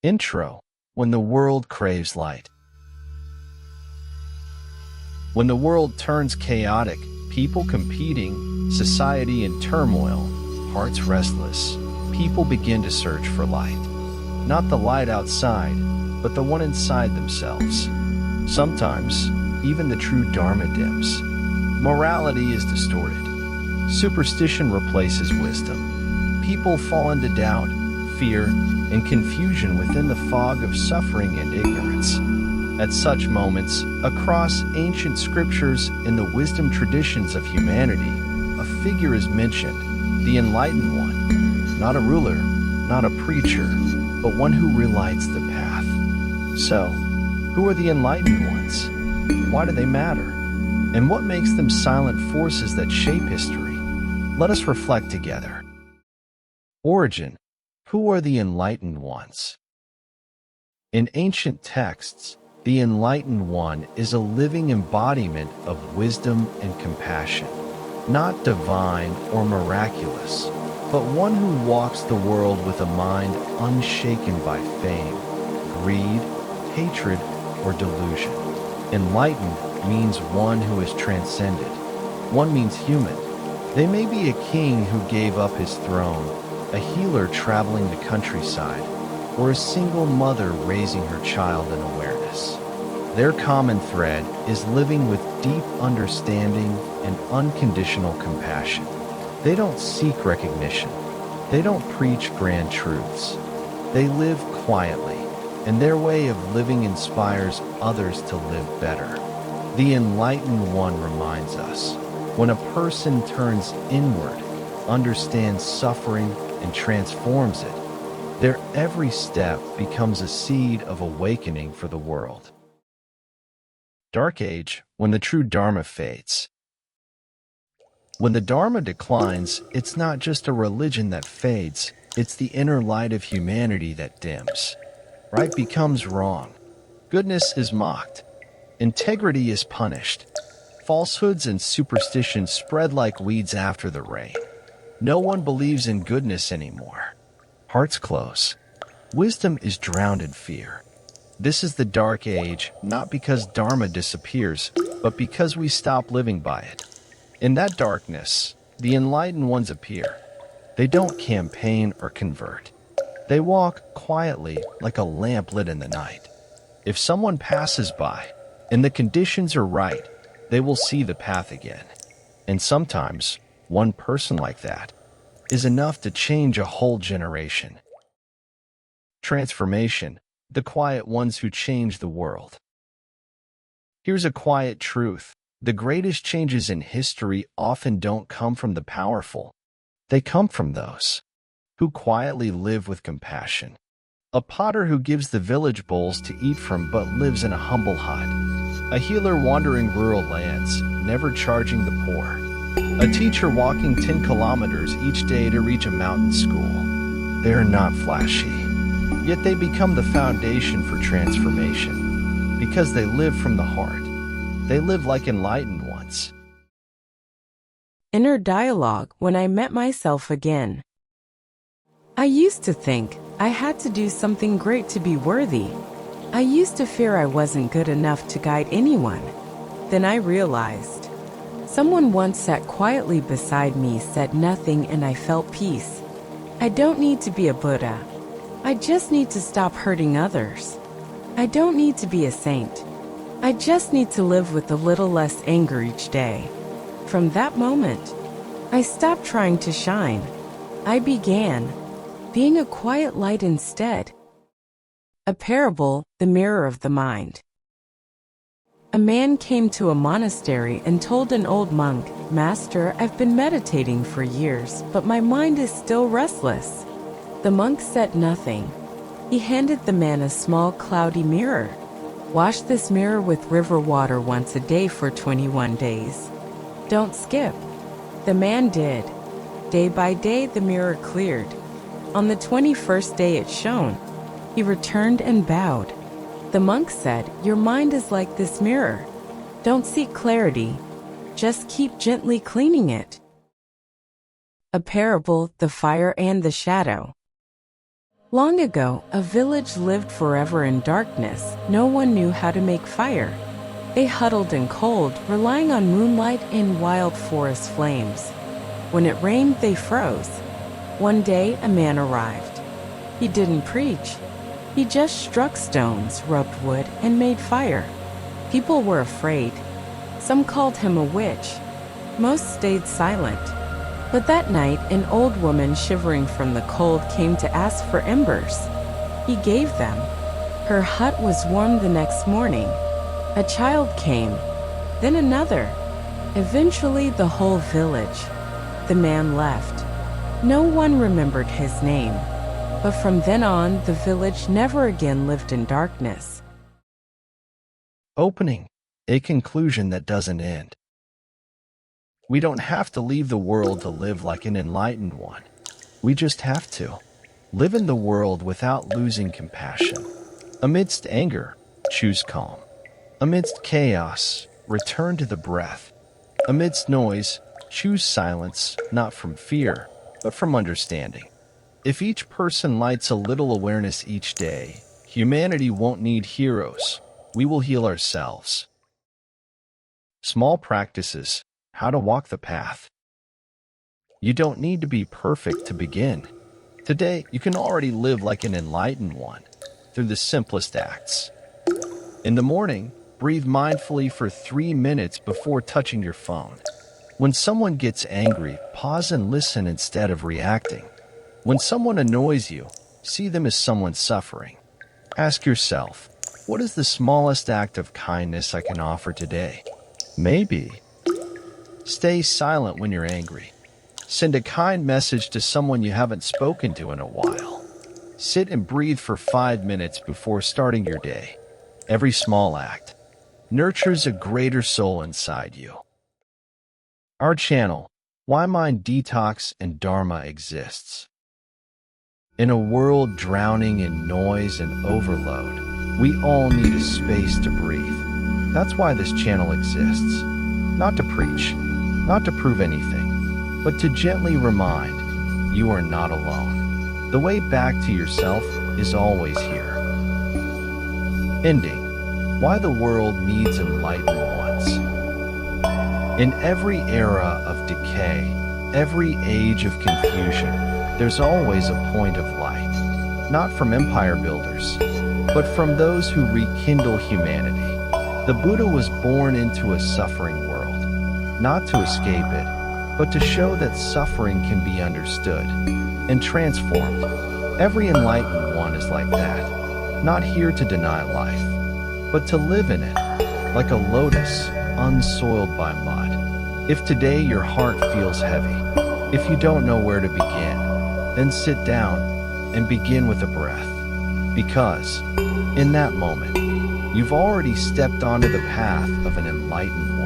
Intro. When the world craves light. When the world turns chaotic, people competing, society in turmoil, hearts restless, people begin to search for light. Not the light outside, but the one inside themselves. Sometimes, even the true Dharma dims. Morality is distorted. Superstition replaces wisdom. People fall into doubt, fear, and confusion within the fog of suffering and ignorance. At such moments, across ancient scriptures and the wisdom traditions of humanity, a figure is mentioned, the Enlightened One. Not a ruler, not a preacher, but one who relights the path. So, who are the Enlightened Ones? Why do they matter? And what makes them silent forces that shape history? Let us reflect together. Origin. Who are the Enlightened Ones? In ancient texts, the Enlightened One is a living embodiment of wisdom and compassion, not divine or miraculous, but one who walks the world with a mind unshaken by fame, greed, hatred, or delusion. Enlightened means one who is transcended. One means human. They may be a king who gave up his throne, a healer traveling the countryside, or a single mother raising her child in awareness. Their common thread is living with deep understanding and unconditional compassion. They don't seek recognition. They don't preach grand truths. They live quietly, and their way of living inspires others to live better. The Enlightened One reminds us, when a person turns inward, understands suffering, and transforms it, their every step becomes a seed of awakening for the world. Dark Age, when the true Dharma fades. When the Dharma declines, it's not just a religion that fades, it's the inner light of humanity that dims. Right becomes wrong. Goodness is mocked. Integrity is punished. Falsehoods and superstitions spread like weeds after the rain. No one believes in goodness anymore. Hearts close. Wisdom is drowned in fear. This is the Dark Age, not because Dharma disappears, but because we stop living by it. In that darkness, the Enlightened Ones appear. They don't campaign or convert. They walk quietly like a lamp lit in the night. If someone passes by, and the conditions are right, they will see the path again. And sometimes, one person like that is enough to change a whole generation. Transformation, the quiet ones who change the world. Here's a quiet truth. The greatest changes in history often don't come from the powerful. They come from those who quietly live with compassion. A potter who gives the village bowls to eat from but lives in a humble hut. A healer wandering rural lands, never charging the poor. A teacher walking 10 kilometers each day to reach a mountain school. They are not flashy, yet they become the foundation for transformation. Because they live from the heart. They live like Enlightened Ones. Inner dialogue when I met myself again. I used to think I had to do something great to be worthy. I used to fear I wasn't good enough to guide anyone. Then I realized. Someone once sat quietly beside me, said nothing, and I felt peace. I don't need to be a Buddha. I just need to stop hurting others. I don't need to be a saint. I just need to live with a little less anger each day. From that moment, I stopped trying to shine. I began being a quiet light instead. A parable, the mirror of the mind. A man came to a monastery and told an old monk, "Master, I've been meditating for years, but my mind is still restless." The monk said nothing. He handed the man a small cloudy mirror. "Wash this mirror with river water once a day for 21 days. Don't skip." The man did. Day by day the mirror cleared. On the 21st day it shone. He returned and bowed. The monk said, "Your mind is like this mirror. Don't seek clarity. Just keep gently cleaning it." A parable, the fire and the shadow. Long ago, a village lived forever in darkness. No one knew how to make fire. They huddled in cold, relying on moonlight and wild forest flames. When it rained, they froze. One day, a man arrived. He didn't preach. He just struck stones, rubbed wood, and made fire. People were afraid. Some called him a witch. Most stayed silent. But that night, an old woman shivering from the cold came to ask for embers. He gave them. Her hut was warm the next morning. A child came, then another. Eventually, the whole village. The man left. No one remembered his name. But from then on, the village never again lived in darkness. Opening, a conclusion that doesn't end. We don't have to leave the world to live like an enlightened one. We just have to live in the world without losing compassion. Amidst anger, choose calm. Amidst chaos, return to the breath. Amidst noise, choose silence, not from fear, but from understanding. If each person lights a little awareness each day, humanity won't need heroes. We will heal ourselves. Small practices. How to walk the path. You don't need to be perfect to begin. Today, you can already live like an enlightened one through the simplest acts. In the morning, breathe mindfully for 3 minutes before touching your phone. When someone gets angry, pause and listen instead of reacting. When someone annoys you, see them as someone suffering. Ask yourself, what is the smallest act of kindness I can offer today? Maybe stay silent when you're angry. Send a kind message to someone you haven't spoken to in a while. Sit and breathe for 5 minutes before starting your day. Every small act nurtures a greater soul inside you. Our channel, Why Mind Detox and Dharma exists. In a world drowning in noise and overload, we all need a space to breathe. That's why this channel exists. Not to preach, not to prove anything, but to gently remind you are not alone. The way back to yourself is always here. Ending. Why the world needs enlightened ones. In every era of decay, every age of confusion, there's always a point of light. Not from empire builders, but from those who rekindle humanity. The Buddha was born into a suffering world. Not to escape it, but to show that suffering can be understood and transformed. Every enlightened one is like that, not here to deny life, but to live in it, like a lotus unsoiled by mud. If today your heart feels heavy, if you don't know where to begin, then sit down and begin with a breath. Because, in that moment, you've already stepped onto the path of an enlightened one.